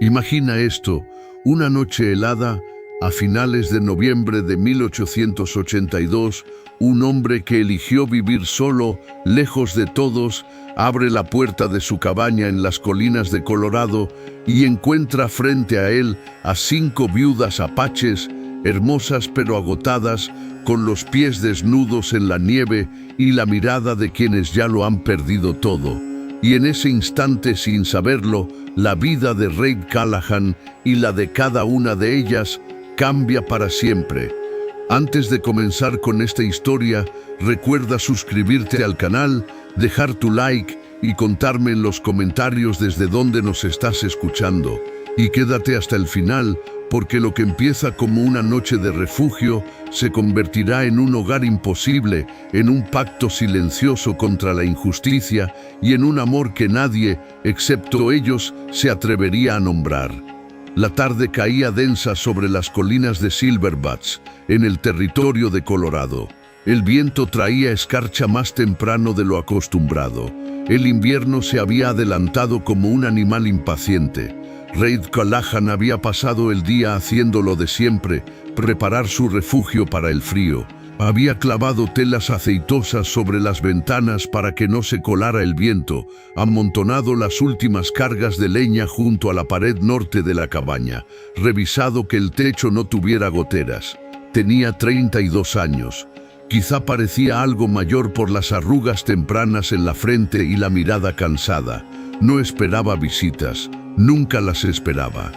Imagina esto, una noche helada, a finales de noviembre de 1882, un hombre que eligió vivir solo, lejos de todos, abre la puerta de su cabaña en las colinas de Colorado y encuentra frente a él a 5 viudas apaches, hermosas pero agotadas, con los pies desnudos en la nieve y la mirada de quienes ya lo han perdido todo. Y en ese instante, sin saberlo, la vida de Reid Callahan y la de cada una de ellas cambia para siempre. Antes de comenzar con esta historia, recuerda suscribirte al canal, dejar tu like y contarme en los comentarios desde dónde nos estás escuchando. Y quédate hasta el final, porque lo que empieza como una noche de refugio se convertirá en un hogar imposible, en un pacto silencioso contra la injusticia y en un amor que nadie, excepto ellos, se atrevería a nombrar. La tarde caía densa sobre las colinas de Silver Buttes, en el territorio de Colorado. El viento traía escarcha más temprano de lo acostumbrado. El invierno se había adelantado como un animal impaciente. Reid Callahan había pasado el día haciendo lo de siempre, preparar su refugio para el frío. Había clavado telas aceitosas sobre las ventanas para que no se colara el viento, amontonado las últimas cargas de leña junto a la pared norte de la cabaña, revisado que el techo no tuviera goteras. Tenía 32 años. Quizá parecía algo mayor por las arrugas tempranas en la frente y la mirada cansada. No esperaba visitas, nunca las esperaba.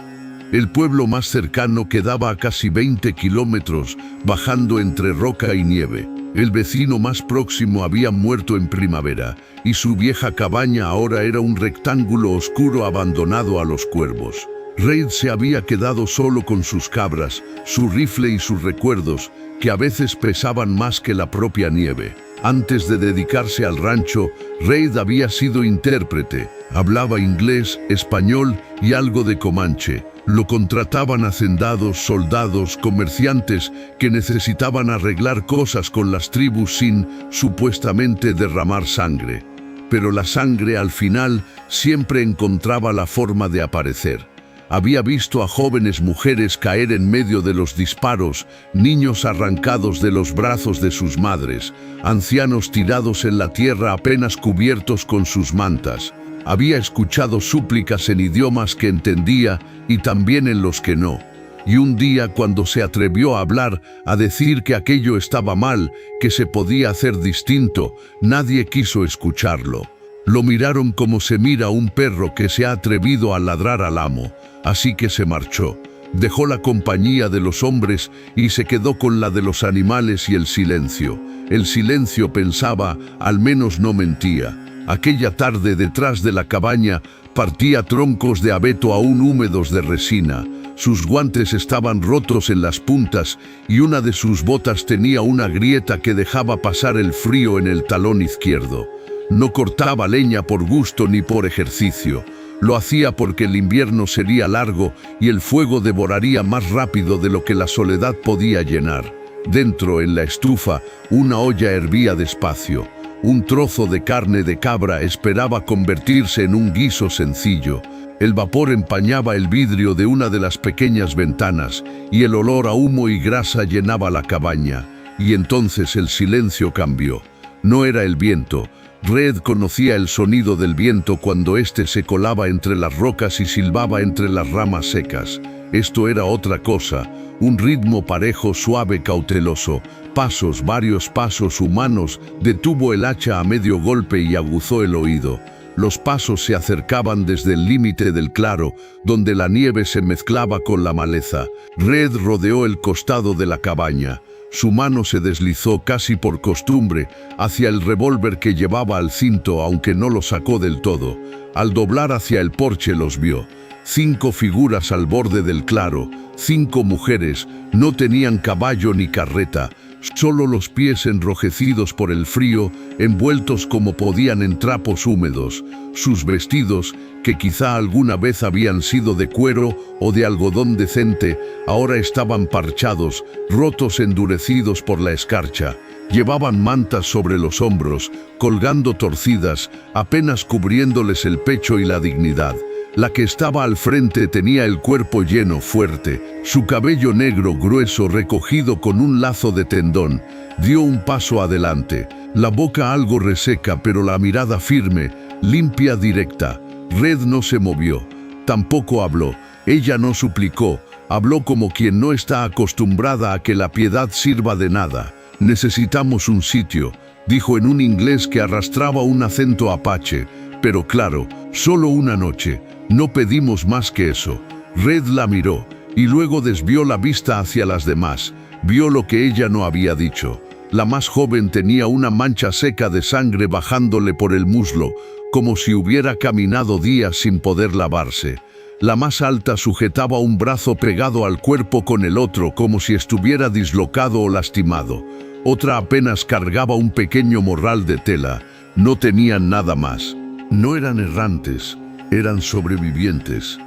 El pueblo más cercano quedaba a casi 20 kilómetros, bajando entre roca y nieve. El vecino más próximo había muerto en primavera, y su vieja cabaña ahora era un rectángulo oscuro abandonado a los cuervos. Reid se había quedado solo con sus cabras, su rifle y sus recuerdos, que a veces pesaban más que la propia nieve. Antes de dedicarse al rancho, Reid había sido intérprete. Hablaba inglés, español y algo de comanche. Lo contrataban hacendados, soldados, comerciantes que necesitaban arreglar cosas con las tribus sin, supuestamente, derramar sangre. Pero la sangre, al final, siempre encontraba la forma de aparecer. Había visto a jóvenes mujeres caer en medio de los disparos, niños arrancados de los brazos de sus madres, ancianos tirados en la tierra apenas cubiertos con sus mantas. Había escuchado súplicas en idiomas que entendía y también en los que no. Y un día, cuando se atrevió a hablar, a decir que aquello estaba mal, que se podía hacer distinto, nadie quiso escucharlo. Lo miraron como se mira a un perro que se ha atrevido a ladrar al amo, así que se marchó. Dejó la compañía de los hombres y se quedó con la de los animales y el silencio. El silencio, pensaba, al menos no mentía. Aquella tarde, detrás de la cabaña, partía troncos de abeto aún húmedos de resina. Sus guantes estaban rotos en las puntas y una de sus botas tenía una grieta que dejaba pasar el frío en el talón izquierdo. No cortaba leña por gusto ni por ejercicio. Lo hacía porque el invierno sería largo y el fuego devoraría más rápido de lo que la soledad podía llenar. Dentro, en la estufa, una olla hervía despacio. Un trozo de carne de cabra esperaba convertirse en un guiso sencillo. El vapor empañaba el vidrio de una de las pequeñas ventanas y el olor a humo y grasa llenaba la cabaña. Y entonces el silencio cambió. No era el viento. Reid conocía el sonido del viento cuando éste se colaba entre las rocas y silbaba entre las ramas secas. Esto era otra cosa, un ritmo parejo, suave, cauteloso. Pasos, varios pasos humanos. Detuvo el hacha a medio golpe y aguzó el oído. Los pasos se acercaban desde el límite del claro, donde la nieve se mezclaba con la maleza. Reid rodeó el costado de la cabaña. Su mano se deslizó casi por costumbre hacia el revólver que llevaba al cinto, aunque no lo sacó del todo. Al doblar hacia el porche los vio. 5 figuras al borde del claro, 5 mujeres. No tenían caballo ni carreta, solo los pies enrojecidos por el frío, envueltos como podían en trapos húmedos. Sus vestidos, que quizá alguna vez habían sido de cuero o de algodón decente, ahora estaban parchados, rotos, endurecidos por la escarcha. Llevaban mantas sobre los hombros, colgando torcidas, apenas cubriéndoles el pecho y la dignidad. La que estaba al frente tenía el cuerpo lleno, fuerte, su cabello negro grueso recogido con un lazo de tendón. Dio un paso adelante, la boca algo reseca pero la mirada firme, limpia, directa. Red no se movió, tampoco habló. Ella no suplicó, habló como quien no está acostumbrada a que la piedad sirva de nada. «Necesitamos un sitio», dijo en un inglés que arrastraba un acento apache. «Pero claro, solo una noche. No pedimos más que eso». Red la miró y luego desvió la vista hacia las demás. Vio lo que ella no había dicho. La más joven tenía una mancha seca de sangre bajándole por el muslo, como si hubiera caminado días sin poder lavarse. La más alta sujetaba un brazo pegado al cuerpo con el otro, como si estuviera dislocado o lastimado. Otra apenas cargaba un pequeño morral de tela. No tenían nada más. No eran errantes, eran sobrevivientes.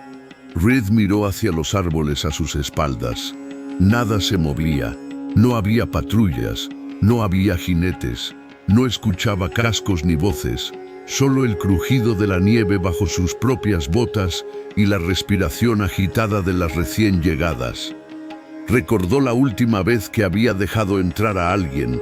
Red miró hacia los árboles a sus espaldas. Nada se movía. No había patrullas, no había jinetes. No escuchaba cascos ni voces. Solo el crujido de la nieve bajo sus propias botas y la respiración agitada de las recién llegadas. Recordó la última vez que había dejado entrar a alguien.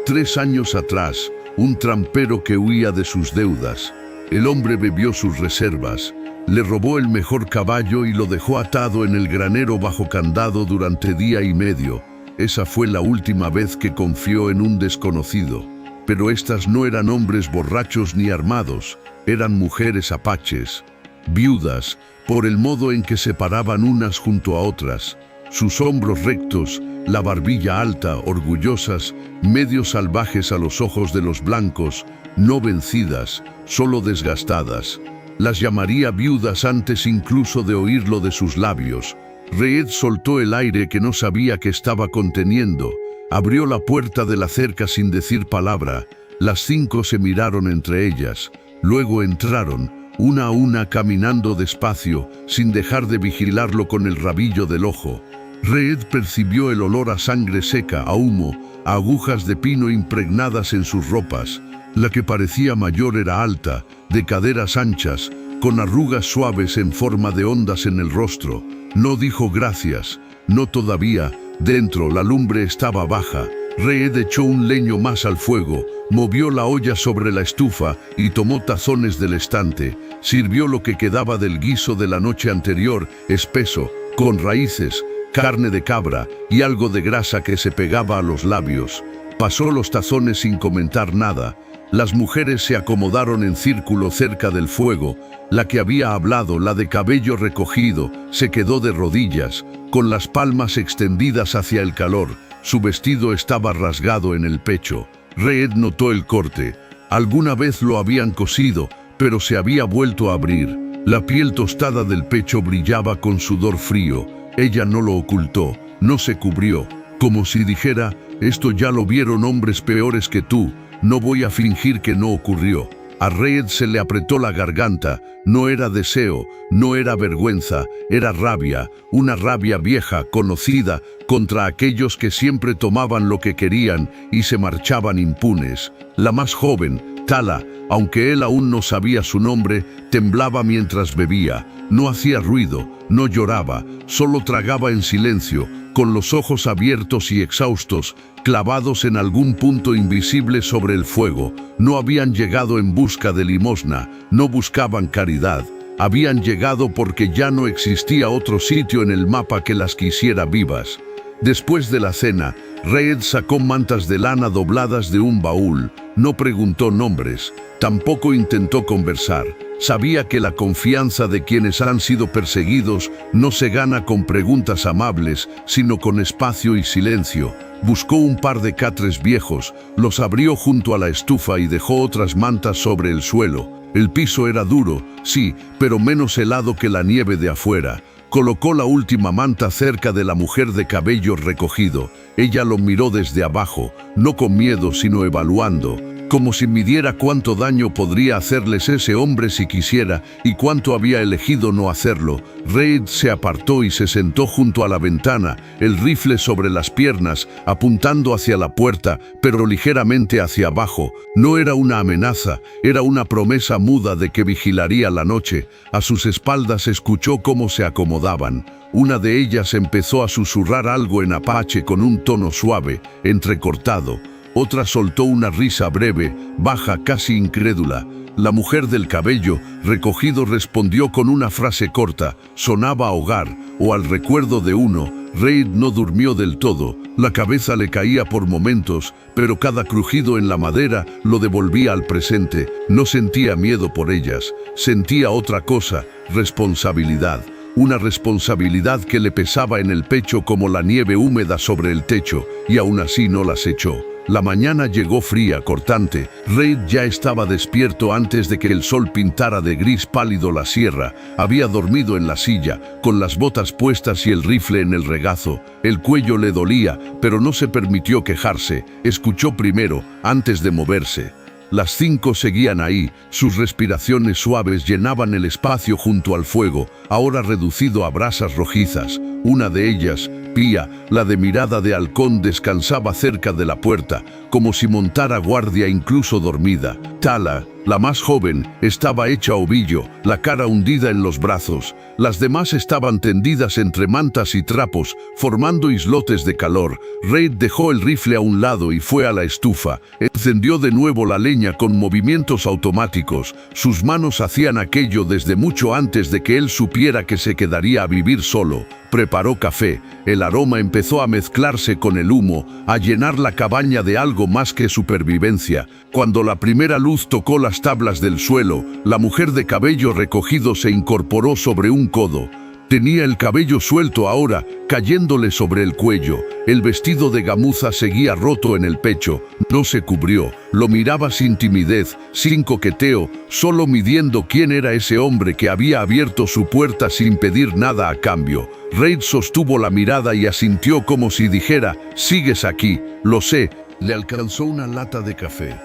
3 años atrás, un trampero que huía de sus deudas. El hombre bebió sus reservas, le robó el mejor caballo y lo dejó atado en el granero bajo candado durante día y medio. Esa fue la última vez que confió en un desconocido. Pero estas no eran hombres borrachos ni armados, eran mujeres apaches, viudas, por el modo en que se paraban unas junto a otras, sus hombros rectos, la barbilla alta, orgullosas, medio salvajes a los ojos de los blancos, no vencidas, solo desgastadas. Las llamaría viudas antes incluso de oírlo de sus labios. Red soltó el aire que no sabía que estaba conteniendo. Abrió la puerta de la cerca sin decir palabra. Las 5 se miraron entre ellas. Luego entraron, una a una, caminando despacio, sin dejar de vigilarlo con el rabillo del ojo. Red percibió el olor a sangre seca, a humo, a agujas de pino impregnadas en sus ropas. La que parecía mayor era alta, de caderas anchas, con arrugas suaves en forma de ondas en el rostro. No dijo gracias, no todavía. Dentro la lumbre estaba baja. Red echó un leño más al fuego, movió la olla sobre la estufa y tomó tazones del estante. Sirvió lo que quedaba del guiso de la noche anterior, espeso, con raíces, carne de cabra y algo de grasa que se pegaba a los labios. Pasó los tazones sin comentar nada. Las mujeres se acomodaron en círculo cerca del fuego. La que había hablado, la de cabello recogido, se quedó de rodillas, con las palmas extendidas hacia el calor. Su vestido estaba rasgado en el pecho. Red notó el corte. Alguna vez lo habían cosido, pero se había vuelto a abrir. La piel tostada del pecho brillaba con sudor frío. Ella no lo ocultó, no se cubrió, como si dijera: «Esto ya lo vieron hombres peores que tú, no voy a fingir que no ocurrió». A Red se le apretó la garganta. No era deseo, no era vergüenza, era rabia, una rabia vieja, conocida, contra aquellos que siempre tomaban lo que querían y se marchaban impunes. La más joven, Tala, aunque él aún no sabía su nombre, temblaba mientras bebía. No hacía ruido, no lloraba, solo tragaba en silencio, con los ojos abiertos y exhaustos, clavados en algún punto invisible sobre el fuego. No habían llegado en busca de limosna, no buscaban caridad. Habían llegado porque ya no existía otro sitio en el mapa que las quisiera vivas. Después de la cena, Red sacó mantas de lana dobladas de un baúl. No preguntó nombres, tampoco intentó conversar. Sabía que la confianza de quienes han sido perseguidos no se gana con preguntas amables, sino con espacio y silencio. Buscó un par de catres viejos, los abrió junto a la estufa y dejó otras mantas sobre el suelo. El piso era duro, sí, pero menos helado que la nieve de afuera. Colocó la última manta cerca de la mujer de cabello recogido. Ella lo miró desde abajo, no con miedo, sino evaluando. como si midiera cuánto daño podría hacerles ese hombre si quisiera y cuánto había elegido no hacerlo. Reid se apartó y se sentó junto a la ventana, el rifle sobre las piernas, apuntando hacia la puerta, pero ligeramente hacia abajo. No era una amenaza, era una promesa muda de que vigilaría la noche. A sus espaldas escuchó cómo se acomodaban. Una de ellas empezó a susurrar algo en apache con un tono suave, entrecortado. Otra soltó una risa breve, baja, casi incrédula. La mujer del cabello recogido respondió con una frase corta. Sonaba a hogar o al recuerdo de uno. Reid no durmió del todo. La cabeza le caía por momentos, pero cada crujido en la madera lo devolvía al presente. No sentía miedo por ellas, sentía otra cosa, responsabilidad. Una responsabilidad que le pesaba en el pecho como la nieve húmeda sobre el techo, y aún así no las echó. La mañana llegó fría, cortante. Reid ya estaba despierto antes de que el sol pintara de gris pálido la sierra. Había dormido en la silla, con las botas puestas y el rifle en el regazo. El cuello le dolía, pero no se permitió quejarse. Escuchó primero, antes de moverse. Las 5 seguían ahí, sus respiraciones suaves llenaban el espacio junto al fuego, ahora reducido a brasas rojizas. Una de ellas, Pía, la de mirada de halcón, descansaba cerca de la puerta, como si montara guardia incluso dormida. Tala, la más joven, estaba hecha ovillo, la cara hundida en los brazos. Las demás estaban tendidas entre mantas y trapos, formando islotes de calor. Reid dejó el rifle a un lado y fue a la estufa. Encendió de nuevo la leña con movimientos automáticos. Sus manos hacían aquello desde mucho antes de que él supiera que se quedaría a vivir solo. Preparó café. El aroma empezó a mezclarse con el humo, a llenar la cabaña de algo más que supervivencia. Cuando la primera luz tocó las tablas del suelo, la mujer de cabello recogido se incorporó sobre un codo. Tenía el cabello suelto ahora, cayéndole sobre el cuello. El vestido de gamuza seguía roto en el pecho. No se cubrió. Lo miraba sin timidez, sin coqueteo, solo midiendo quién era ese hombre que había abierto su puerta sin pedir nada a cambio. Reid sostuvo la mirada y asintió como si dijera, «Sigues aquí, lo sé». Le alcanzó una lata de café.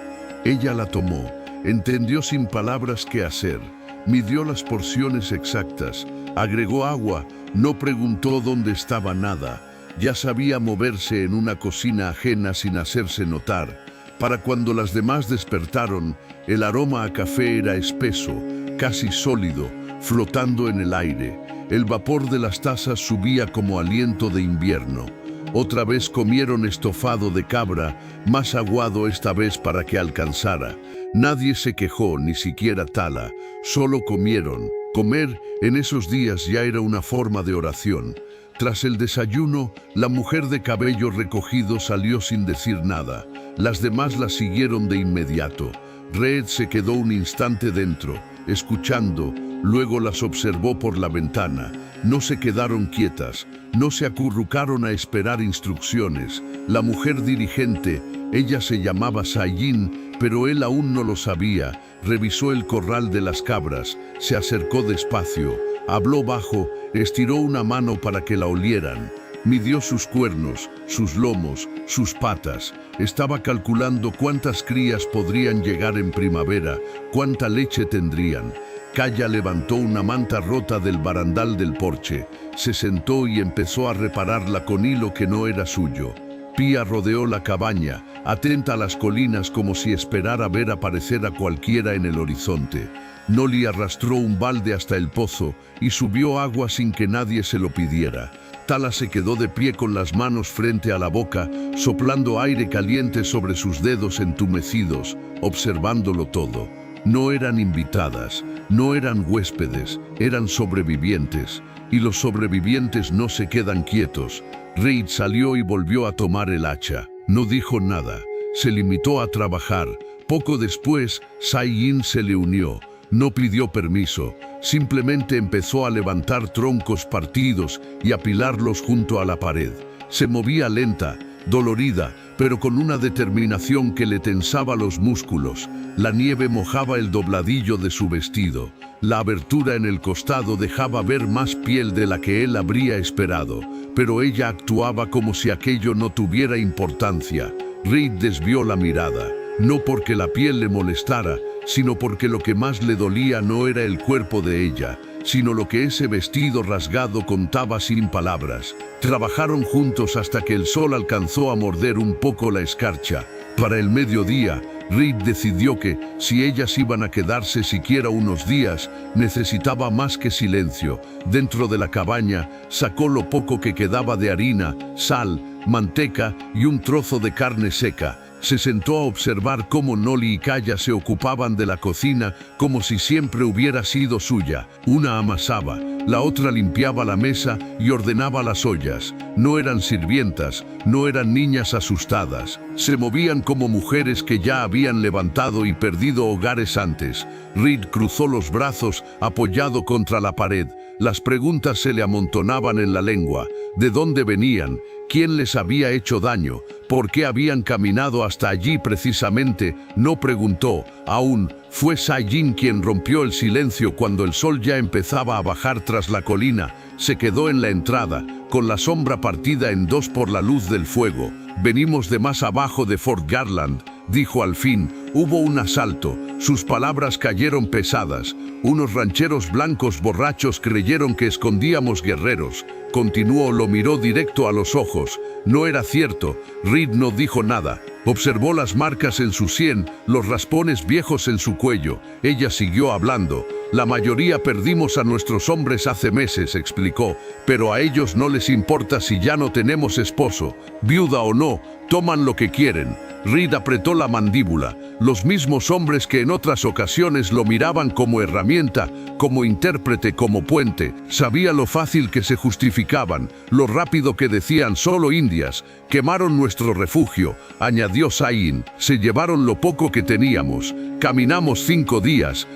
Ella la tomó. Entendió sin palabras qué hacer. Midió las porciones exactas. Agregó agua. No preguntó dónde estaba nada. Ya sabía moverse en una cocina ajena sin hacerse notar. Para cuando las demás despertaron, el aroma a café era espeso, casi sólido, flotando en el aire. El vapor de las tazas subía como aliento de invierno. Otra vez comieron estofado de cabra, más aguado esta vez para que alcanzara. Nadie se quejó, ni siquiera Tala. Solo comieron. Comer en esos días ya era una forma de oración. Tras el desayuno, la mujer de cabello recogido salió sin decir nada. Las demás la siguieron de inmediato. Reid se quedó un instante dentro, escuchando. Luego las observó por la ventana. No se quedaron quietas, no se acurrucaron a esperar instrucciones. La mujer dirigente, ella se llamaba Sayin, pero él aún no lo sabía. Revisó el corral de las cabras, se acercó despacio, habló bajo, estiró una mano para que la olieran. Midió sus cuernos, sus lomos, sus patas. Estaba calculando cuántas crías podrían llegar en primavera, cuánta leche tendrían. Kaya levantó una manta rota del barandal del porche, se sentó y empezó a repararla con hilo que no era suyo. Pía rodeó la cabaña, atenta a las colinas como si esperara ver aparecer a cualquiera en el horizonte. Noli arrastró un balde hasta el pozo y subió agua sin que nadie se lo pidiera. Tala se quedó de pie con las manos frente a la boca, soplando aire caliente sobre sus dedos entumecidos, observándolo todo. No eran invitadas, no eran huéspedes, eran sobrevivientes. Y los sobrevivientes no se quedan quietos. Reid salió y volvió a tomar el hacha. No dijo nada, se limitó a trabajar. Poco después, Sayin se le unió. No pidió permiso, simplemente empezó a levantar troncos partidos y apilarlos junto a la pared. Se movía lenta, dolorida, pero con una determinación que le tensaba los músculos. La nieve mojaba el dobladillo de su vestido. La abertura en el costado dejaba ver más piel de la que él habría esperado, pero ella actuaba como si aquello no tuviera importancia. Reid desvió la mirada. no porque la piel le molestara, sino porque lo que más le dolía no era el cuerpo de ella, sino lo que ese vestido rasgado contaba sin palabras. Trabajaron juntos hasta que el sol alcanzó a morder un poco la escarcha. Para el mediodía, Reed decidió que, si ellas iban a quedarse siquiera unos días, necesitaba más que silencio. Dentro de la cabaña, sacó lo poco que quedaba de harina, sal, manteca y un trozo de carne seca. Se sentó a observar cómo Nolly y Kaya se ocupaban de la cocina como si siempre hubiera sido suya. Una amasaba, la otra limpiaba la mesa y ordenaba las ollas. No eran sirvientas, no eran niñas asustadas. Se movían como mujeres que ya habían levantado y perdido hogares antes. Reed cruzó los brazos, apoyado contra la pared. Las preguntas se le amontonaban en la lengua. ¿De dónde venían? ¿Quién les había hecho daño? ¿Por qué habían caminado hasta allí precisamente? No preguntó. Aún fue Sayin quien rompió el silencio cuando el sol ya empezaba a bajar tras la colina. Se quedó en la entrada, con la sombra partida en dos por la luz del fuego. «Venimos de más abajo de Fort Garland», dijo al fin. Hubo un asalto. Sus palabras cayeron pesadas. Unos rancheros blancos borrachos creyeron que escondíamos guerreros. Continuó, lo miró directo a los ojos. No era cierto. Reed no dijo nada. Observó las marcas en su sien, los raspones viejos en su cuello. Ella siguió hablando. «La mayoría perdimos a nuestros hombres hace meses», explicó, «pero a ellos no les importa si ya no tenemos esposo. Viuda o no, toman lo que quieren». Reed apretó la mandíbula. Los mismos hombres que en otras ocasiones lo miraban como herramienta, como intérprete, como puente, sabía lo fácil que se justificaban, lo rápido que decían «solo indias». «Quemaron nuestro refugio», añadió Saying. «Se llevaron lo poco que teníamos. Caminamos 5 días,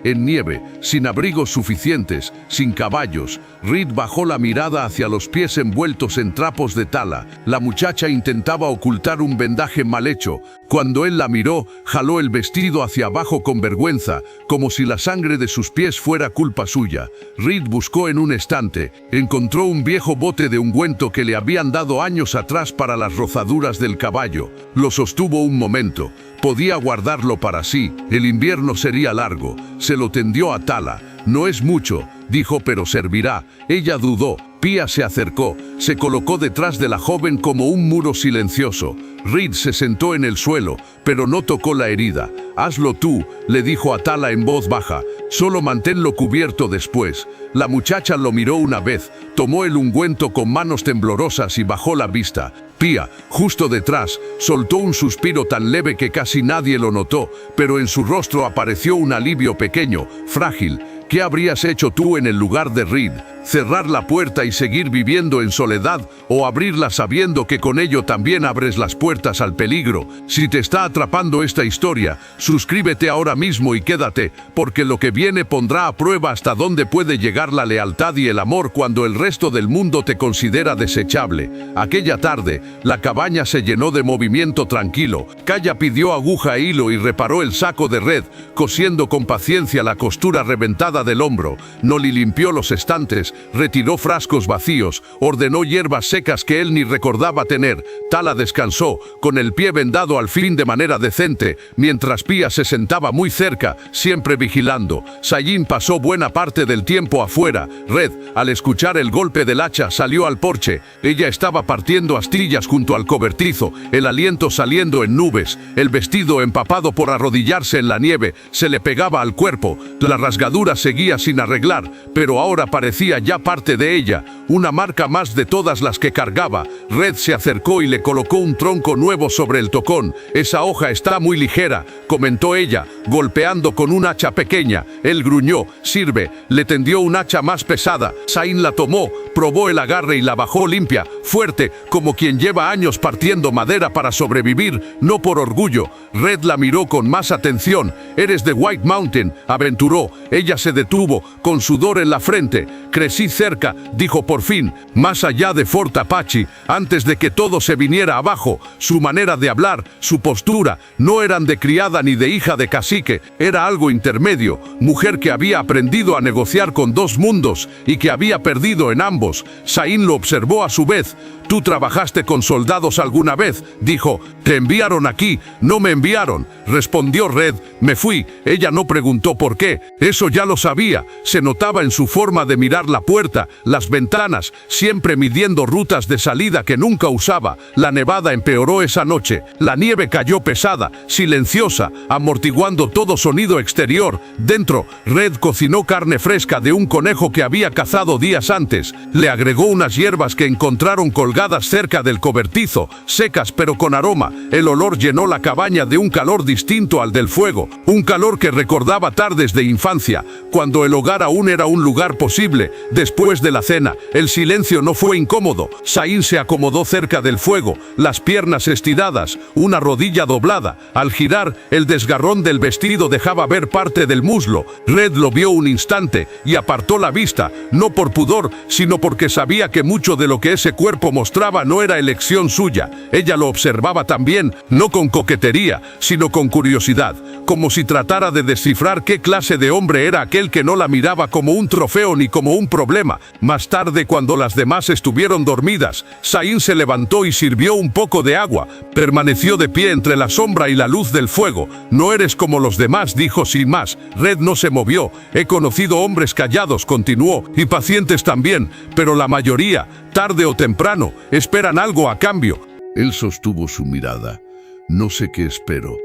en nieve, sin abrigos suficientes, sin caballos». Reed bajó la mirada hacia los pies envueltos en trapos de tala. La muchacha intentaba ocultar un vendaje mal hecho. Cuando él la miró, jaló el vestido hacia abajo con vergüenza, como si la sangre de sus pies fuera culpa suya. Reed buscó en un estante. Encontró un viejo bote de ungüento que le habían dado años atrás para las rozaduras del caballo. Lo sostuvo un momento. Podía guardarlo para sí. El invierno sería largo. Se lo tendió a Tala. «No es mucho», dijo, «pero servirá». Ella dudó. Pía se acercó. Se colocó detrás de la joven como un muro silencioso. Reed se sentó en el suelo, pero no tocó la herida. «Hazlo tú», le dijo a Tala en voz baja. «Solo manténlo cubierto después». La muchacha lo miró una vez, tomó el ungüento con manos temblorosas y bajó la vista. Pía, justo detrás, soltó un suspiro tan leve que casi nadie lo notó, pero en su rostro apareció un alivio pequeño, frágil. «¿Qué habrías hecho tú en el lugar de Reed? ¿Cerrar la puerta y seguir viviendo en soledad o abrirla sabiendo que con ello también abres las puertas al peligro? Si te está atrapando esta historia, suscríbete ahora mismo y quédate, porque lo que viene pondrá a prueba hasta dónde puede llegar la lealtad y el amor cuando el resto del mundo te considera desechable». Aquella tarde, la cabaña se llenó de movimiento tranquilo. Kaya pidió aguja e hilo y reparó el saco de red, cosiendo con paciencia la costura reventada del hombro. Nolly limpió los estantes, retiró frascos vacíos, ordenó hierbas secas que él ni recordaba tener. Tala descansó, con el pie vendado al fin de manera decente, mientras Pía se sentaba muy cerca, siempre vigilando. Saying pasó buena parte del tiempo afuera. Red, al escuchar el golpe del hacha, salió al porche. Ella estaba partiendo astillas junto al cobertizo, el aliento saliendo en nubes, el vestido empapado por arrodillarse en la nieve, se le pegaba al cuerpo. La rasgadura seguía sin arreglar, pero ahora parecía ya parte de ella, una marca más de todas las que cargaba. Red se acercó y le colocó un tronco nuevo sobre el tocón. «Esa hoja está muy ligera», comentó ella, golpeando con un hacha pequeña. Él gruñó. «Sirve». Le tendió un hacha más pesada. Saying la tomó, probó el agarre y la bajó limpia, fuerte, como quien lleva años partiendo madera para sobrevivir, no por orgullo. Red la miró con más atención. «Eres de White Mountain», aventuró. Ella se detuvo, con sudor en la frente. «Crecí así cerca, dijo por fin, más allá de Fort Apache, antes de que todo se viniera abajo. Su manera de hablar, su postura, no eran de criada ni de hija de cacique, era algo intermedio, mujer que había aprendido a negociar con dos mundos y que había perdido en ambos. Saín lo observó a su vez. «¿Tú trabajaste con soldados alguna vez?», dijo. «Te enviaron aquí». «No me enviaron», respondió Red. «Me fui». Ella no preguntó por qué, eso ya lo sabía. Se notaba en su forma de mirar la puerta, las ventanas, siempre midiendo rutas de salida que nunca usaba. La nevada empeoró esa noche. La nieve cayó pesada, silenciosa, amortiguando todo sonido exterior. Dentro, Red cocinó carne fresca de un conejo que había cazado días antes. Le agregó unas hierbas que encontraron colgadas cerca del cobertizo, secas pero con aroma. El olor llenó la cabaña de un calor distinto al del fuego, un calor que recordaba tardes de infancia, cuando el hogar aún era un lugar posible. Después de la cena, el silencio no fue incómodo. Saín se acomodó cerca del fuego, las piernas estiradas, una rodilla doblada. Al girar, el desgarrón del vestido dejaba ver parte del muslo. Red lo vio un instante y apartó la vista, no por pudor, sino porque sabía que mucho de lo que ese cuerpo mostraba no era elección suya. Ella lo observaba también, no con coquetería, sino con curiosidad, como si tratara de descifrar qué clase de hombre era aquel que no la miraba como un trofeo ni como un problema. Más tarde, cuando las demás estuvieron dormidas, Saín se levantó y sirvió un poco de agua. Permaneció de pie entre la sombra y la luz del fuego. «No eres como los demás», dijo sin más. Red no se movió. «He conocido hombres callados», continuó, «y pacientes también, pero la mayoría, tarde o temprano, esperan algo a cambio». Él sostuvo su mirada. «No sé qué espero»,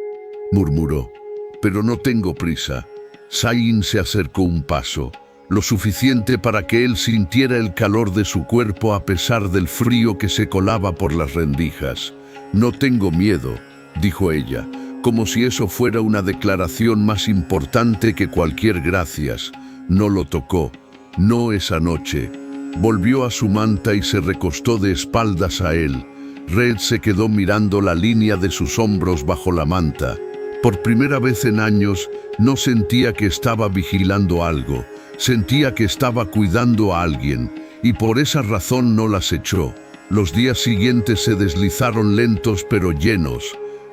murmuró, «pero no tengo prisa». Saín se acercó un paso, lo suficiente para que él sintiera el calor de su cuerpo a pesar del frío que se colaba por las rendijas. «No tengo miedo», dijo ella, como si eso fuera una declaración más importante que cualquier gracias. No lo tocó, no esa noche. Volvió a su manta y se recostó de espaldas a él. Red se quedó mirando la línea de sus hombros bajo la manta. Por primera vez en años, no sentía que estaba vigilando algo, sentía que estaba cuidando a alguien, y por esa razón no las echó. Los días siguientes se deslizaron lentos pero llenos.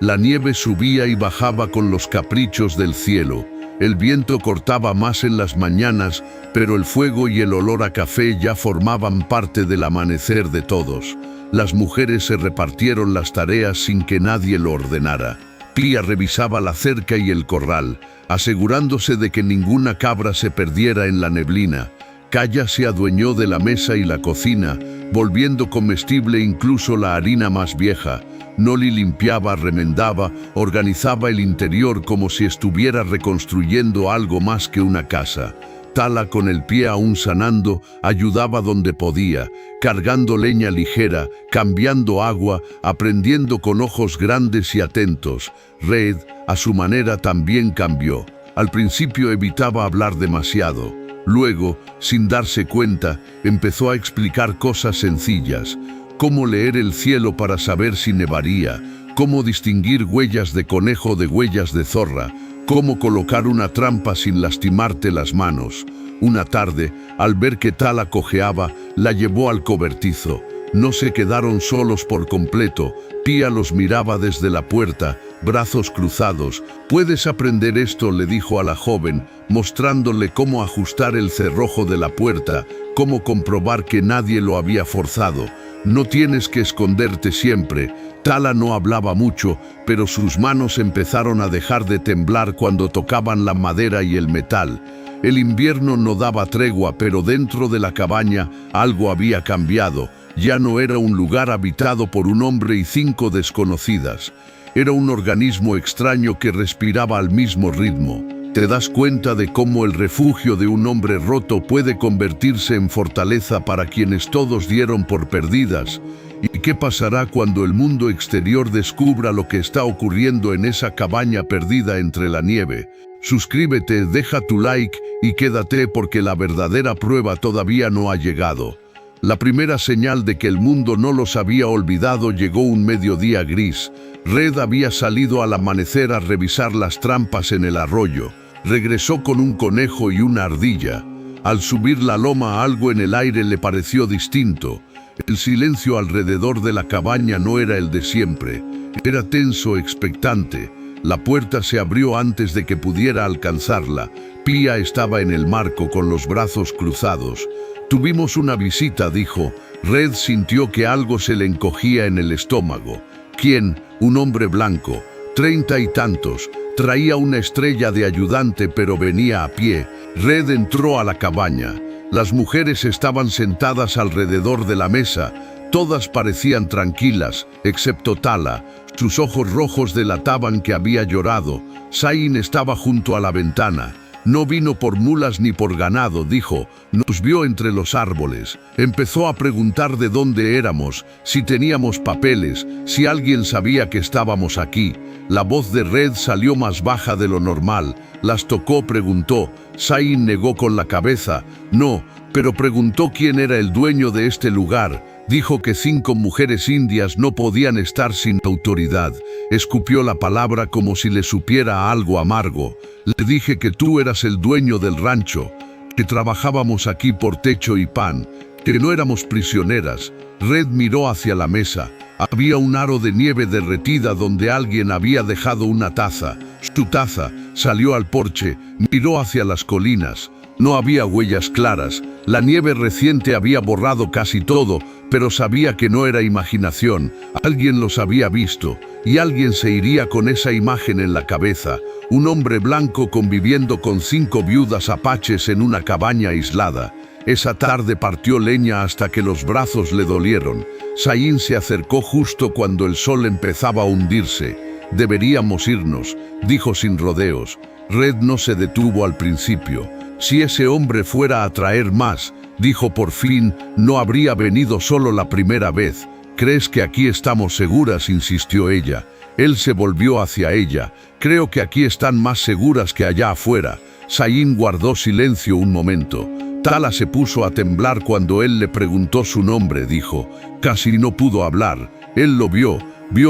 La nieve subía y bajaba con los caprichos del cielo. El viento cortaba más en las mañanas, pero el fuego y el olor a café ya formaban parte del amanecer de todos. Las mujeres se repartieron las tareas sin que nadie lo ordenara. Pía revisaba la cerca y el corral, asegurándose de que ninguna cabra se perdiera en la neblina. Calla se adueñó de la mesa y la cocina, volviendo comestible incluso la harina más vieja. Noli limpiaba, remendaba, organizaba el interior como si estuviera reconstruyendo algo más que una casa. Tala, con el pie aún sanando, ayudaba donde podía, cargando leña ligera, cambiando agua, aprendiendo con ojos grandes y atentos. Red, a su manera, también cambió. Al principio evitaba hablar demasiado. Luego, sin darse cuenta, empezó a explicar cosas sencillas. Cómo leer el cielo para saber si nevaría, cómo distinguir huellas de conejo de huellas de zorra, cómo colocar una trampa sin lastimarte las manos. Una tarde, al ver que Tala cojeaba, la llevó al cobertizo. No se quedaron solos por completo. Pía los miraba desde la puerta, brazos cruzados. «Puedes aprender esto», le dijo a la joven, mostrándole cómo ajustar el cerrojo de la puerta, cómo comprobar que nadie lo había forzado. «No tienes que esconderte siempre». Tala no hablaba mucho, pero sus manos empezaron a dejar de temblar cuando tocaban la madera y el metal. El invierno no daba tregua, pero dentro de la cabaña algo había cambiado. Ya no era un lugar habitado por un hombre y 5 desconocidas. Era un organismo extraño que respiraba al mismo ritmo. Te das cuenta de cómo el refugio de un hombre roto puede convertirse en fortaleza para quienes todos dieron por perdidas. ¿Y qué pasará cuando el mundo exterior descubra lo que está ocurriendo en esa cabaña perdida entre la nieve? Suscríbete, deja tu like y quédate, porque la verdadera prueba todavía no ha llegado. La primera señal de que el mundo no los había olvidado llegó un mediodía gris. Red había salido al amanecer a revisar las trampas en el arroyo. Regresó con un conejo y una ardilla. Al subir la loma algo en el aire le pareció distinto. El silencio alrededor de la cabaña no era el de siempre. Era tenso, expectante. La puerta se abrió antes de que pudiera alcanzarla. Pía estaba en el marco con los brazos cruzados. Tuvimos una visita, dijo. Red sintió que algo se le encogía en el estómago. ¿Quién? Un hombre blanco, 30 y tantos. Traía una estrella de ayudante, pero venía a pie. Red entró a la cabaña. Las mujeres estaban sentadas alrededor de la mesa. Todas parecían tranquilas, excepto Tala. Sus ojos rojos delataban que había llorado. Sain estaba junto a la ventana. No vino por mulas ni por ganado, dijo. Nos vio entre los árboles. Empezó a preguntar de dónde éramos, si teníamos papeles, si alguien sabía que estábamos aquí. La voz de Red salió más baja de lo normal. Las tocó, preguntó. Sain negó con la cabeza. No, pero preguntó quién era el dueño de este lugar. Dijo que 5 mujeres indias no podían estar sin autoridad. Escupió la palabra como si le supiera a algo amargo. Le dije que tú eras el dueño del rancho, que trabajábamos aquí por techo y pan, que no éramos prisioneras. Red miró hacia la mesa. Había un aro de nieve derretida donde alguien había dejado una taza. Su taza. Salió al porche, miró hacia las colinas. No había huellas claras. La nieve reciente había borrado casi todo, pero sabía que no era imaginación. Alguien los había visto, y alguien se iría con esa imagen en la cabeza. Un hombre blanco conviviendo con 5 viudas apaches en una cabaña aislada. Esa tarde partió leña hasta que los brazos le dolieron. Sain se acercó justo cuando el sol empezaba a hundirse. Deberíamos irnos, dijo sin rodeos. Red no se detuvo al principio. Si ese hombre fuera a traer más, dijo por fin, no habría venido solo la primera vez. ¿Crees que aquí estamos seguras?, insistió ella. Él se volvió hacia ella. Creo que aquí están más seguras que allá afuera. Sain guardó silencio un momento. Tala se puso a temblar cuando él le preguntó su nombre, dijo. Casi no pudo hablar. Él lo vio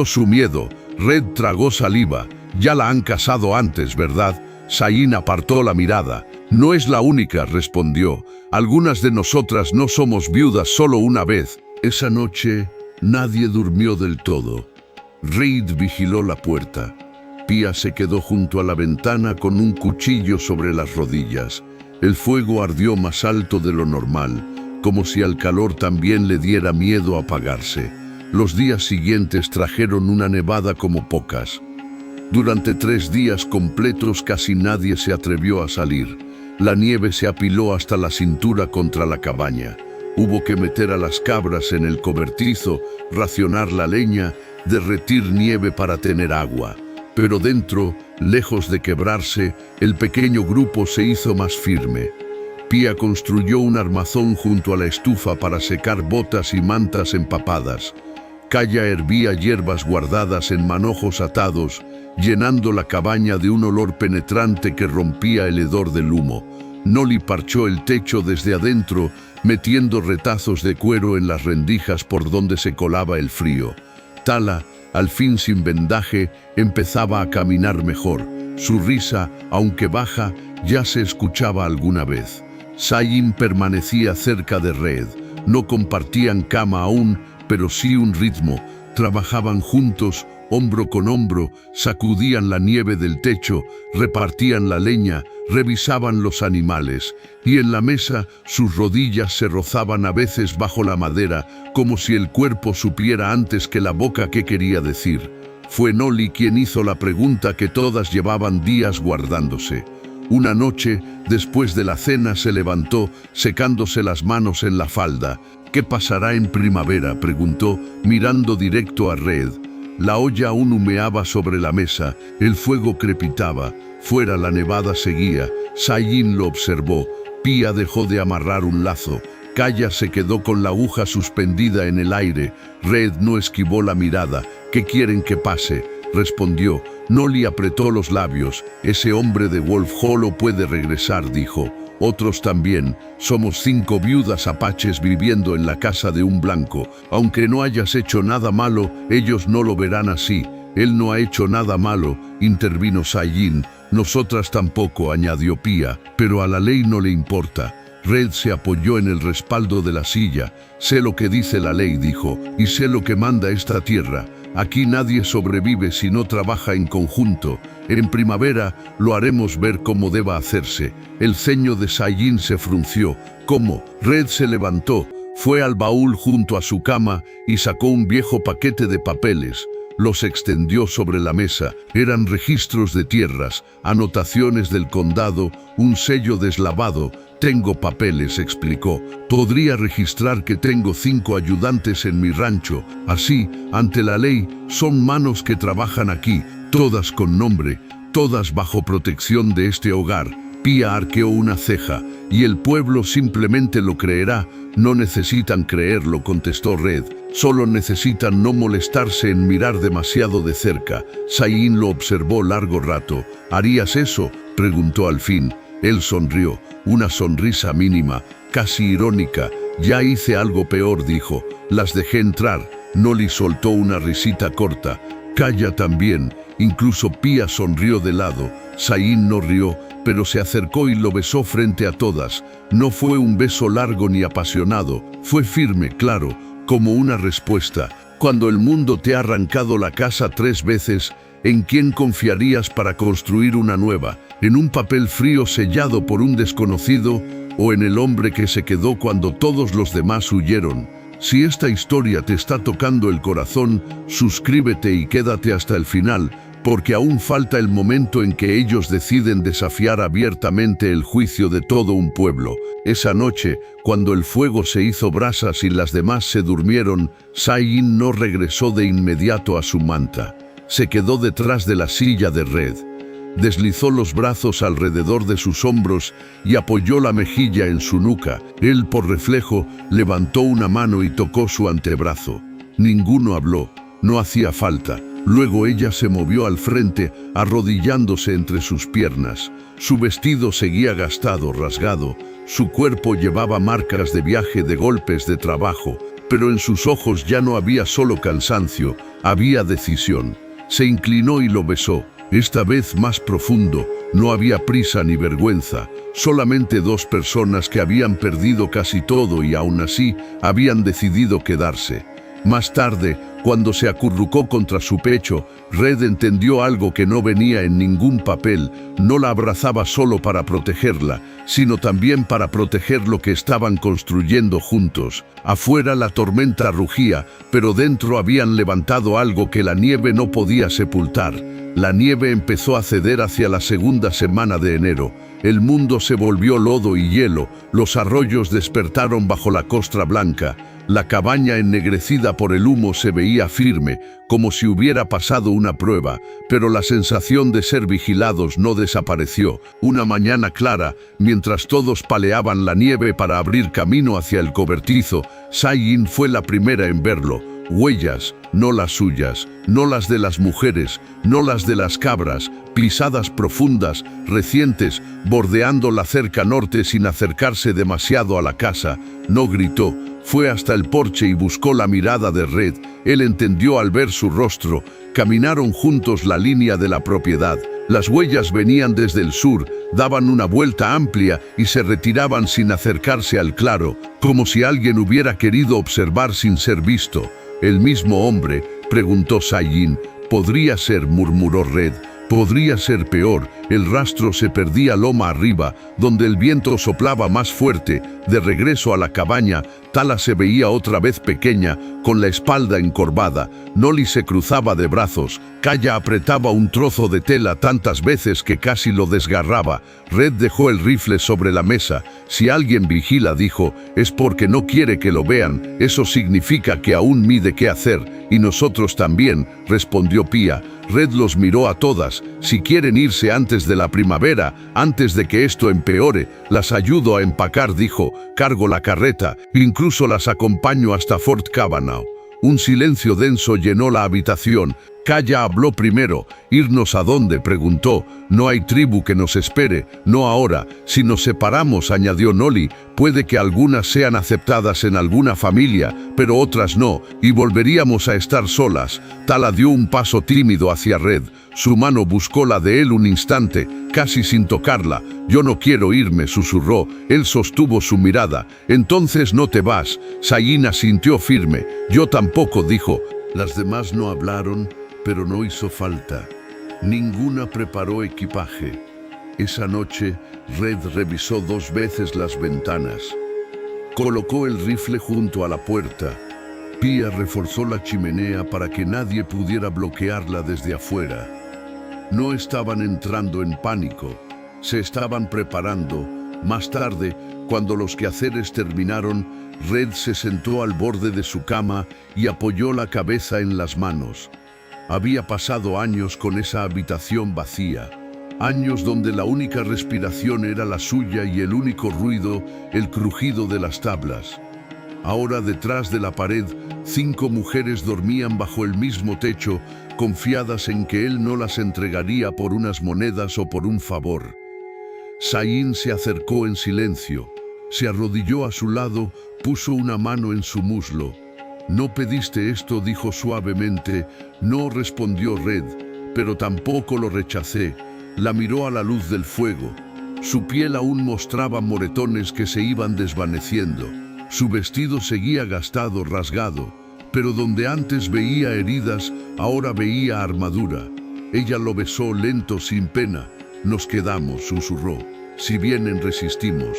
su miedo. Red tragó saliva. Ya la han casado antes, ¿verdad? Sain apartó la mirada. No es la única, respondió. Algunas de nosotras no somos viudas solo una vez. Esa noche nadie durmió del todo. Reid vigiló la puerta. Pía se quedó junto a la ventana con un cuchillo sobre las rodillas. El fuego ardió más alto de lo normal, como si al calor también le diera miedo apagarse. Los días siguientes trajeron una nevada como pocas. Durante 3 días completos casi nadie se atrevió a salir. La nieve se apiló hasta la cintura contra la cabaña. Hubo que meter a las cabras en el cobertizo, racionar la leña, derretir nieve para tener agua. Pero dentro, lejos de quebrarse, el pequeño grupo se hizo más firme. Pía construyó un armazón junto a la estufa para secar botas y mantas empapadas. Kaya hervía hierbas guardadas en manojos atados, llenando la cabaña de un olor penetrante que rompía el hedor del humo. Noli parchó el techo desde adentro, metiendo retazos de cuero en las rendijas por donde se colaba el frío. Tala, al fin sin vendaje, empezaba a caminar mejor. Su risa, aunque baja, ya se escuchaba alguna vez. Sain permanecía cerca de Red. No compartían cama aún, pero sí un ritmo. Trabajaban juntos, hombro con hombro, sacudían la nieve del techo, repartían la leña, revisaban los animales. Y en la mesa, sus rodillas se rozaban a veces bajo la madera, como si el cuerpo supiera antes que la boca qué quería decir. Fue Noli quien hizo la pregunta que todas llevaban días guardándose. Una noche, después de la cena, se levantó, secándose las manos en la falda. «¿Qué pasará en primavera?», preguntó, mirando directo a Red. La olla aún humeaba sobre la mesa, el fuego crepitaba. Fuera la nevada seguía. Sain lo observó. Pía dejó de amarrar un lazo. Kaya se quedó con la aguja suspendida en el aire. Red no esquivó la mirada. «¿Qué quieren que pase?», respondió. Noli apretó los labios. «Ese hombre de Wolf Hollow puede regresar», dijo. «Otros también. Somos 5 viudas apaches viviendo en la casa de un blanco. Aunque no hayas hecho nada malo, ellos no lo verán así». «Él no ha hecho nada malo», intervino Sain. «Nosotras tampoco», añadió Pía, «pero a la ley no le importa». Red se apoyó en el respaldo de la silla. Sé lo que dice la ley, dijo, y sé lo que manda esta tierra. Aquí nadie sobrevive si no trabaja en conjunto. En primavera lo haremos ver cómo deba hacerse. El ceño de Sayin se frunció. ¿Cómo? Red se levantó, fue al baúl junto a su cama y sacó un viejo paquete de papeles. Los extendió sobre la mesa. Eran registros de tierras, anotaciones del condado, un sello deslavado. Tengo papeles, explicó. Podría registrar que tengo 5 ayudantes en mi rancho. Así, ante la ley, son manos que trabajan aquí, todas con nombre, todas bajo protección de este hogar. Pía arqueó una ceja. Y el pueblo simplemente lo creerá. No necesitan creerlo, contestó Red. Solo necesitan no molestarse en mirar demasiado de cerca. Sayin lo observó largo rato. ¿Harías eso?, preguntó al fin. Él sonrió, una sonrisa mínima, casi irónica. Ya hice algo peor, dijo. Las dejé entrar. Noli soltó una risita corta. Calla también. Incluso Pía sonrió de lado. Sayin no rió, pero se acercó y lo besó frente a todas. No fue un beso largo ni apasionado. Fue firme, claro, como una respuesta. Cuando el mundo te ha arrancado la casa 3 veces, ¿en quién confiarías para construir una nueva? ¿En un papel frío sellado por un desconocido o en el hombre que se quedó cuando todos los demás huyeron? Si esta historia te está tocando el corazón, suscríbete y quédate hasta el final, porque aún falta el momento en que ellos deciden desafiar abiertamente el juicio de todo un pueblo. Esa noche, cuando el fuego se hizo brasas y las demás se durmieron, Sayin no regresó de inmediato a su manta. Se quedó detrás de la silla de Red. Deslizó los brazos alrededor de sus hombros y apoyó la mejilla en su nuca. Él, por reflejo, levantó una mano y tocó su antebrazo. Ninguno habló. No hacía falta. Luego ella se movió al frente, arrodillándose entre sus piernas. Su vestido seguía gastado, rasgado. Su cuerpo llevaba marcas de viaje, de golpes de trabajo. Pero en sus ojos ya no había solo cansancio, había decisión. Se inclinó y lo besó. Esta vez más profundo. No había prisa ni vergüenza. Solamente 2 personas que habían perdido casi todo y aún así habían decidido quedarse. Más tarde, cuando se acurrucó contra su pecho, Red entendió algo que no venía en ningún papel. No la abrazaba solo para protegerla, sino también para proteger lo que estaban construyendo juntos. Afuera la tormenta rugía, pero dentro habían levantado algo que la nieve no podía sepultar. La nieve empezó a ceder hacia la segunda semana de enero. El mundo se volvió lodo y hielo. Los arroyos despertaron bajo la costra blanca. La cabaña ennegrecida por el humo se veía firme, como si hubiera pasado una prueba, pero la sensación de ser vigilados no desapareció. Una mañana clara, mientras todos paleaban la nieve para abrir camino hacia el cobertizo, Sayin fue la primera en verlo. Huellas, no las suyas, no las de las mujeres, no las de las cabras, pisadas profundas, recientes, bordeando la cerca norte sin acercarse demasiado a la casa. No gritó. Fue hasta el porche y buscó la mirada de Red. Él entendió al ver su rostro. Caminaron juntos la línea de la propiedad. Las huellas venían desde el sur, daban una vuelta amplia y se retiraban sin acercarse al claro, como si alguien hubiera querido observar sin ser visto. ¿El mismo hombre?, preguntó Sayin. «Podría ser», murmuró Red. «Podría ser peor». El rastro se perdía loma arriba, donde el viento soplaba más fuerte. De regreso a la cabaña, Tala se veía otra vez pequeña, con la espalda encorvada. Noli se cruzaba de brazos. Kaya apretaba un trozo de tela tantas veces que casi lo desgarraba. Red dejó el rifle sobre la mesa. «Si alguien vigila», dijo, «es porque no quiere que lo vean. Eso significa que aún mide qué hacer. Y nosotros también», respondió Pía. Red los miró a todas. «Si quieren irse antes de la primavera, antes de que esto empeore, las ayudo a empacar», dijo. «Cargo la carreta, incluso las acompaño hasta Fort Cavanaugh». Un silencio denso llenó la habitación. Kaya habló primero. ¿Irnos a dónde?, preguntó. No hay tribu que nos espere, no ahora. Si nos separamos, añadió Noli, puede que algunas sean aceptadas en alguna familia, pero otras no, y volveríamos a estar solas. Tala dio un paso tímido hacia Red. Su mano buscó la de él un instante, casi sin tocarla. Yo no quiero irme, susurró. Él sostuvo su mirada. Entonces no te vas. Sayin asintió firme. Yo tampoco, dijo. Las demás no hablaron, pero no hizo falta. Ninguna preparó equipaje. Esa noche, Red revisó 2 veces las ventanas. Colocó el rifle junto a la puerta. Pia reforzó la chimenea para que nadie pudiera bloquearla desde afuera. No estaban entrando en pánico, se estaban preparando. Más tarde, cuando los quehaceres terminaron, Red se sentó al borde de su cama y apoyó la cabeza en las manos. Había pasado años con esa habitación vacía, años donde la única respiración era la suya y el único ruido, el crujido de las tablas. Ahora, detrás de la pared, 5 mujeres dormían bajo el mismo techo, confiadas en que él no las entregaría por unas monedas o por un favor. Sayin se acercó en silencio, se arrodilló a su lado, puso una mano en su muslo. «No pediste esto», dijo suavemente. «No», respondió Red, «pero tampoco lo rechacé». La miró a la luz del fuego. Su piel aún mostraba moretones que se iban desvaneciendo. Su vestido seguía gastado, rasgado, pero donde antes veía heridas, ahora veía armadura. Ella lo besó lento, sin pena. «Nos quedamos», susurró. «Si vienen, resistimos».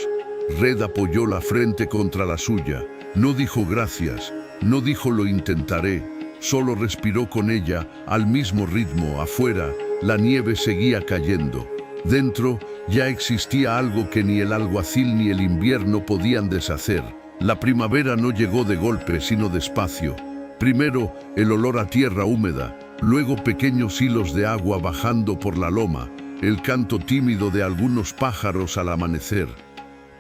Red apoyó la frente contra la suya. No dijo gracias, no dijo lo intentaré, solo respiró con ella al mismo ritmo. Afuera, la nieve seguía cayendo. Dentro, ya existía algo que ni el alguacil ni el invierno podían deshacer. La primavera no llegó de golpe, sino despacio. Primero, el olor a tierra húmeda, luego pequeños hilos de agua bajando por la loma, el canto tímido de algunos pájaros al amanecer.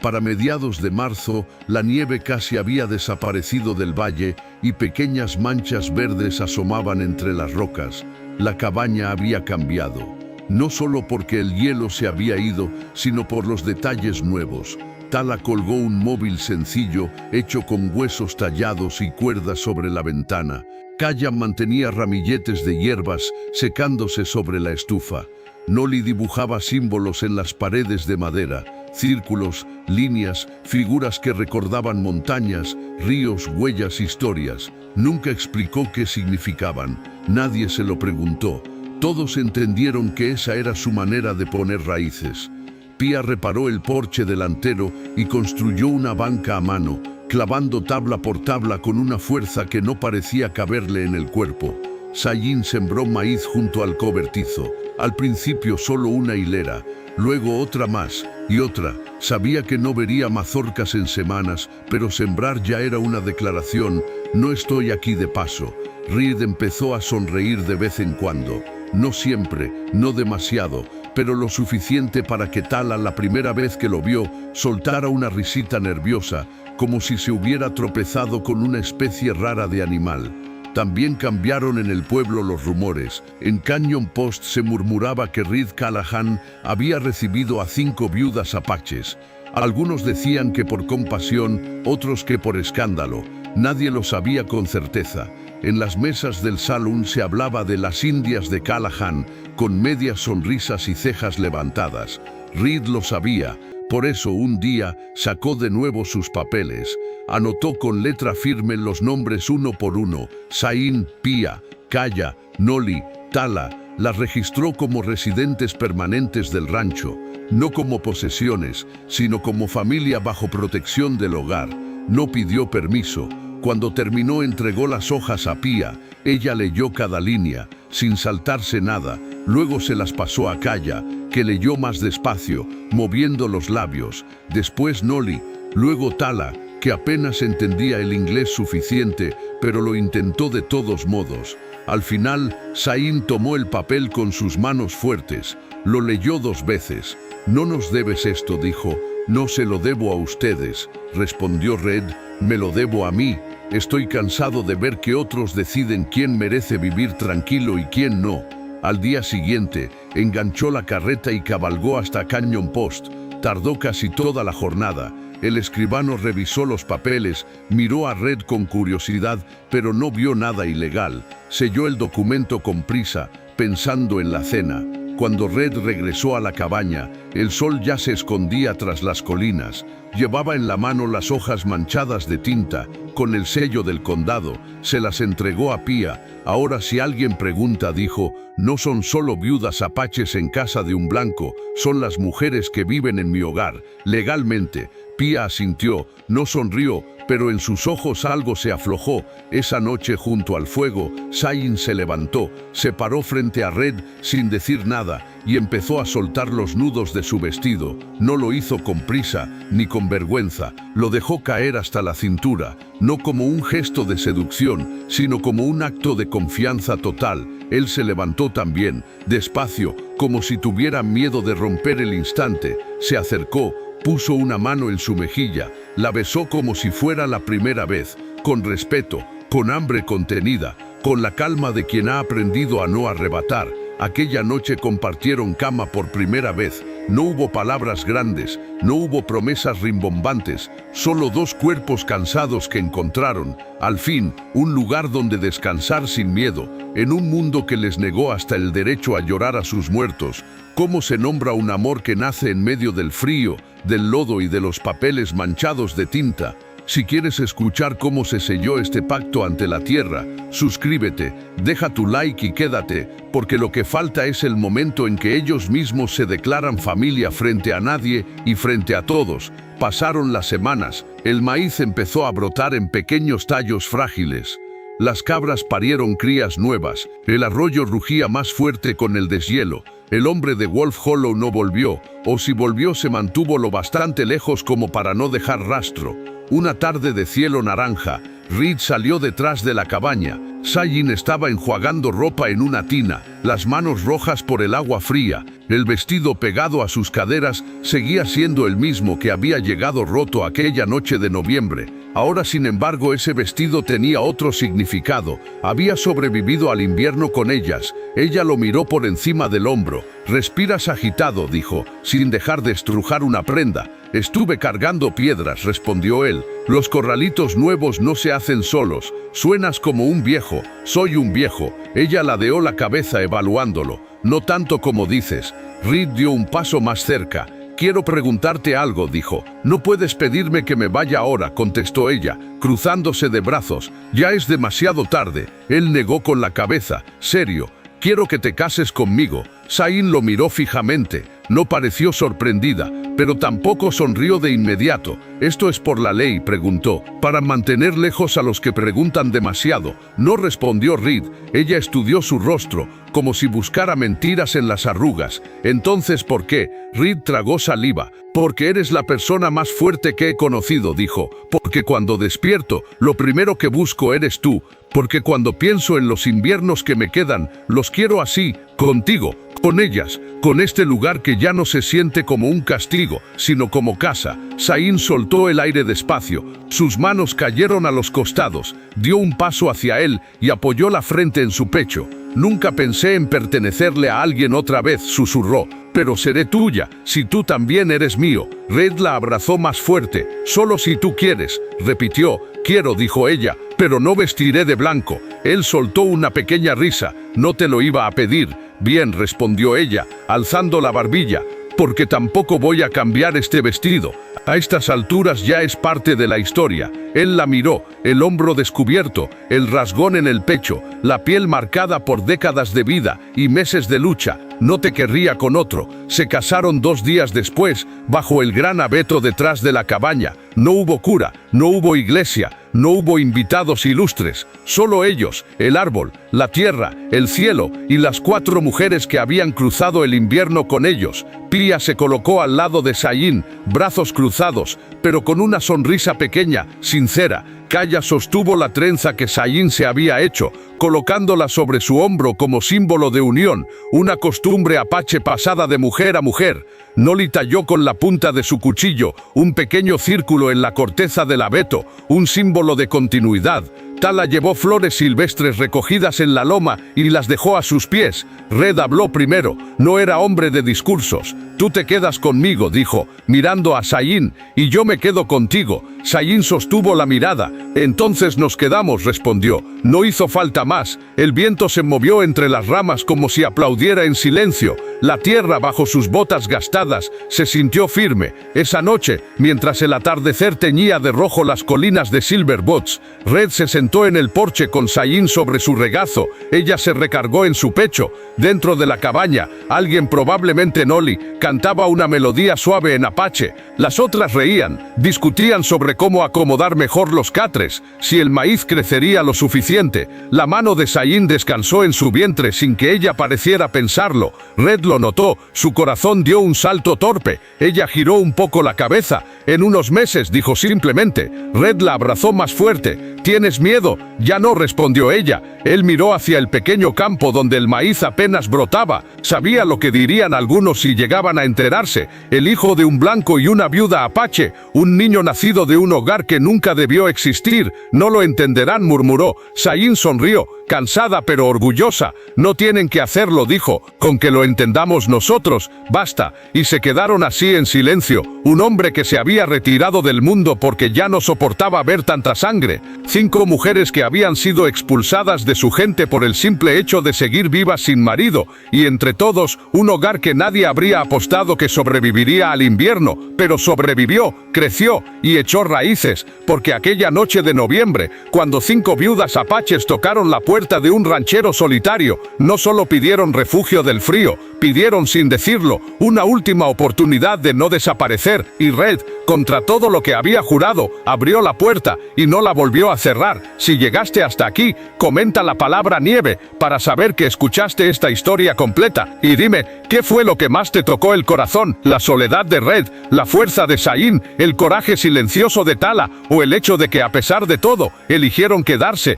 Para mediados de marzo, la nieve casi había desaparecido del valle y pequeñas manchas verdes asomaban entre las rocas. La cabaña había cambiado, no solo porque el hielo se había ido, sino por los detalles nuevos. Tala colgó un móvil sencillo, hecho con huesos tallados y cuerdas sobre la ventana. Kaya mantenía ramilletes de hierbas secándose sobre la estufa. Noli dibujaba símbolos en las paredes de madera. Círculos, líneas, figuras que recordaban montañas, ríos, huellas, historias. Nunca explicó qué significaban. Nadie se lo preguntó. Todos entendieron que esa era su manera de poner raíces. Pia reparó el porche delantero y construyó una banca a mano, clavando tabla por tabla con una fuerza que no parecía caberle en el cuerpo. Sayin sembró maíz junto al cobertizo. Al principio solo una hilera, luego otra más y otra. Sabía que no vería mazorcas en semanas, pero sembrar ya era una declaración. «No estoy aquí de paso». Reed empezó a sonreír de vez en cuando. No siempre, no demasiado, pero lo suficiente para que Tala, la primera vez que lo vio, soltara una risita nerviosa, como si se hubiera tropezado con una especie rara de animal. También cambiaron en el pueblo los rumores. En Canyon Post se murmuraba que Reed Callahan había recibido a 5 viudas apaches. Algunos decían que por compasión, otros que por escándalo. Nadie lo sabía con certeza. En las mesas del salón se hablaba de las indias de Callahan, con medias sonrisas y cejas levantadas. Reed lo sabía. Por eso un día sacó de nuevo sus papeles. Anotó con letra firme los nombres uno por uno. Sayin, Pia, Kaya, Noli, Tala. Las registró como residentes permanentes del rancho. No como posesiones, sino como familia bajo protección del hogar. No pidió permiso. Cuando terminó, entregó las hojas a Pia. Ella leyó cada línea, sin saltarse nada. Luego se las pasó a Kaya, que leyó más despacio, moviendo los labios. Después Noli, luego Tala, que apenas entendía el inglés suficiente, pero lo intentó de todos modos. Al final, Sayin tomó el papel con sus manos fuertes. Lo leyó 2 veces. «No nos debes esto», dijo. «No se lo debo a ustedes», respondió Red. «Me lo debo a mí». Estoy cansado de ver que otros deciden quién merece vivir tranquilo y quién no. Al día siguiente, enganchó la carreta y cabalgó hasta Canyon Post. Tardó casi toda la jornada. El escribano revisó los papeles, miró a Red con curiosidad, pero no vio nada ilegal. Selló el documento con prisa, pensando en la cena. Cuando Red regresó a la cabaña, el sol ya se escondía tras las colinas. Llevaba en la mano las hojas manchadas de tinta, con el sello del condado. Se las entregó a Pía. Ahora si alguien pregunta, dijo, no son solo viudas apaches en casa de un blanco, son las mujeres que viven en mi hogar, legalmente. Pía asintió, no sonrió, pero en sus ojos algo se aflojó. Esa noche junto al fuego, Sayin se levantó, se paró frente a Red sin decir nada y empezó a soltar los nudos de su vestido. No lo hizo con prisa ni con vergüenza, lo dejó caer hasta la cintura, no como un gesto de seducción, sino como un acto de confianza total. Él se levantó también, despacio, como si tuviera miedo de romper el instante. Se acercó, puso una mano en su mejilla, la besó como si fuera la primera vez, con respeto, con hambre contenida, con la calma de quien ha aprendido a no arrebatar. Aquella noche compartieron cama por primera vez. No hubo palabras grandes, no hubo promesas rimbombantes, solo dos cuerpos cansados que encontraron, al fin, un lugar donde descansar sin miedo, en un mundo que les negó hasta el derecho a llorar a sus muertos. ¿Cómo se nombra un amor que nace en medio del frío, del lodo y de los papeles manchados de tinta? Si quieres escuchar cómo se selló este pacto ante la tierra, suscríbete, deja tu like y quédate, porque lo que falta es el momento en que ellos mismos se declaran familia frente a nadie y frente a todos. Pasaron las semanas, el maíz empezó a brotar en pequeños tallos frágiles. Las cabras parieron crías nuevas, el arroyo rugía más fuerte con el deshielo. El hombre de Wolf Hollow no volvió, o si volvió se mantuvo lo bastante lejos como para no dejar rastro. Una tarde de cielo naranja, Reed salió detrás de la cabaña. Sayin estaba enjuagando ropa en una tina, las manos rojas por el agua fría. El vestido pegado a sus caderas seguía siendo el mismo que había llegado roto aquella noche de noviembre. Ahora, sin embargo, ese vestido tenía otro significado. Había sobrevivido al invierno con ellas. Ella lo miró por encima del hombro. «Respiras agitado», dijo, sin dejar de estrujar una prenda. «Estuve cargando piedras», respondió él. «Los corralitos nuevos no se hacen solos. Suenas como un viejo». «Soy un viejo». Ella ladeó la cabeza evaluándolo. «No tanto como dices». Reed dio un paso más cerca. «Quiero preguntarte algo», dijo. «No puedes pedirme que me vaya ahora», contestó ella, cruzándose de brazos. «Ya es demasiado tarde». Él negó con la cabeza. «Serio, quiero que te cases conmigo». Sayin lo miró fijamente. No pareció sorprendida, pero tampoco sonrió de inmediato. «¿Esto es por la ley?», preguntó. «Para mantener lejos a los que preguntan demasiado». «No», respondió Reed. Ella estudió su rostro, como si buscara mentiras en las arrugas. «Entonces, ¿por qué?». Reed tragó saliva. «Porque eres la persona más fuerte que he conocido», dijo. «Porque cuando despierto, lo primero que busco eres tú. Porque cuando pienso en los inviernos que me quedan, los quiero así, contigo, con ellas, con este lugar que ya no se siente como un castigo, sino como casa». Sayin soltó el aire despacio. Sus manos cayeron a los costados. Dio un paso hacia él y apoyó la frente en su pecho. «Nunca pensé en pertenecerle a alguien otra vez», susurró. «Pero seré tuya, si tú también eres mío». Red la abrazó más fuerte. «Solo si tú quieres», repitió. «Quiero», dijo ella, «pero no vestiré de blanco». Él soltó una pequeña risa. «No te lo iba a pedir». «Bien», respondió ella, alzando la barbilla, «porque tampoco voy a cambiar este vestido. A estas alturas ya es parte de la historia». Él la miró, el hombro descubierto, el rasgón en el pecho, la piel marcada por décadas de vida y meses de lucha. «No te querría con otro». Se casaron 2 días después, bajo el gran abeto detrás de la cabaña. No hubo cura, no hubo iglesia, no hubo invitados ilustres. Solo ellos, el árbol, la tierra, el cielo y las 4 mujeres que habían cruzado el invierno con ellos. Pía se colocó al lado de Sayin, brazos cruzados, pero con una sonrisa pequeña, sincera. Kaya sostuvo la trenza que Sayin se había hecho, colocándola sobre su hombro como símbolo de unión, una costumbre apache pasada de mujer a mujer. Noli talló con la punta de su cuchillo un pequeño círculo en la corteza del abeto, un símbolo de continuidad. Tala llevó flores silvestres recogidas en la loma y las dejó a sus pies. Red habló primero, no era hombre de discursos. Tú te quedas conmigo, dijo, mirando a Sayin, y yo me quedo contigo. Sayin sostuvo la mirada. Entonces nos quedamos, respondió. No hizo falta más. El viento se movió entre las ramas como si aplaudiera en silencio. La tierra bajo sus botas gastadas se sintió firme. Esa noche, mientras el atardecer teñía de rojo las colinas de Silver Bots, Red se sentó en el porche con Sayin sobre su regazo. Ella se recargó en su pecho. Dentro de la cabaña, alguien, probablemente Noli, cantaba una melodía suave en apache. Las otras reían, discutían sobre cómo acomodar mejor los catres, si el maíz crecería lo suficiente. La mano de Sayin descansó en su vientre sin que ella pareciera pensarlo. Red lo notó, su corazón dio un salto torpe. Ella giró un poco la cabeza. En unos meses, dijo simplemente. Red la abrazó más fuerte. ¿Tienes miedo? Ya no, respondió ella. Él miró hacia el pequeño campo donde el maíz apenas brotaba. Sabía lo que dirían algunos si llegaban a enterarse. El hijo de un blanco y una viuda apache, un niño nacido de un hogar que nunca debió existir. No lo entenderán, murmuró. Sayin sonrió, cansada pero orgullosa. No tienen que hacerlo, dijo. Con que lo entendamos nosotros, basta. Y se quedaron así en silencio. Un hombre que se había retirado del mundo porque ya no soportaba ver tanta sangre. 5 mujeres que habían sido expulsadas de su gente por el simple hecho de seguir vivas sin marido, y entre todos, un hogar que nadie habría apostado que sobreviviría al invierno, pero sobrevivió, creció y echó raíces, porque aquella noche de noviembre, cuando 5 viudas apaches tocaron la puerta de un ranchero solitario, no solo pidieron refugio del frío, pidieron sin decirlo, una última oportunidad de no desaparecer, y Red, contra todo lo que había jurado, abrió la puerta y no la volvió a cerrar. Si llegaste hasta aquí, comenta la palabra nieve para saber que escuchaste esta historia completa. Y dime, ¿qué fue lo que más te tocó el corazón? ¿La soledad de Red, la fuerza de Sayin, el coraje silencioso de Tala o el hecho de que a pesar de todo, eligieron quedarse?